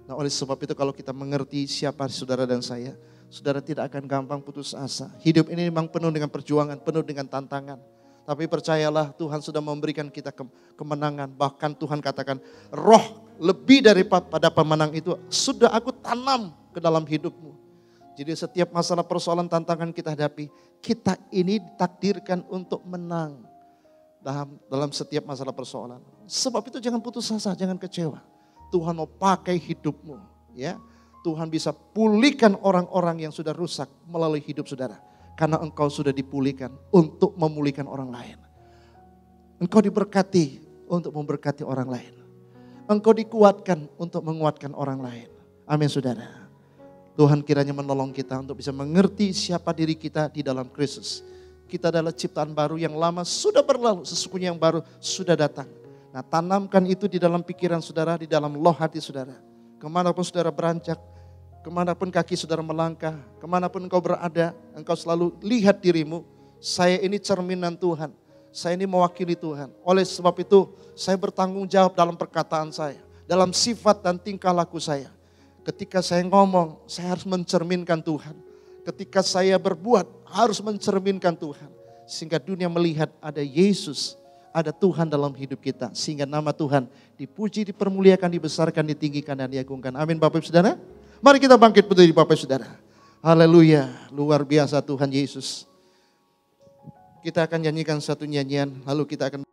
Nah, oleh sebab itu kalau kita mengerti siapa saudara dan saya, saudara tidak akan gampang putus asa. Hidup ini memang penuh dengan perjuangan, penuh dengan tantangan. Tapi percayalah Tuhan sudah memberikan kita kemenangan. Bahkan Tuhan katakan roh lebih daripada pemenang itu sudah aku tanam ke dalam hidupmu. Jadi setiap masalah persoalan tantangan kita hadapi, kita ini ditakdirkan untuk menang dalam setiap masalah persoalan. Sebab itu jangan putus asa, jangan kecewa. Tuhan mau pakai hidupmu, ya. Tuhan bisa pulihkan orang-orang yang sudah rusak melalui hidup saudara. Karena engkau sudah dipulihkan untuk memulihkan orang lain. Engkau diberkati untuk memberkati orang lain. Engkau dikuatkan untuk menguatkan orang lain. Amin saudara. Tuhan kiranya menolong kita untuk bisa mengerti siapa diri kita di dalam Kristus. Kita adalah ciptaan baru, yang lama sudah berlalu, sesungguhnya yang baru sudah datang. Nah, tanamkan itu di dalam pikiran saudara, di dalam loh hati saudara. Kemanapun saudara beranjak, kemanapun kaki saudara melangkah, kemanapun engkau berada, engkau selalu lihat dirimu, saya ini cerminan Tuhan, saya ini mewakili Tuhan. Oleh sebab itu, saya bertanggung jawab dalam perkataan saya, dalam sifat dan tingkah laku saya. Ketika saya ngomong, saya harus mencerminkan Tuhan. Ketika saya berbuat, harus mencerminkan Tuhan. Sehingga dunia melihat ada Yesus, ada Tuhan dalam hidup kita. Sehingga nama Tuhan dipuji, dipermuliakan, dibesarkan, ditinggikan, dan diagungkan. Amin Bapak Ibu Saudara. Mari kita bangkit berdiri Bapak Ibu Saudara. Haleluya, luar biasa Tuhan Yesus. Kita akan nyanyikan satu nyanyian, lalu kita akan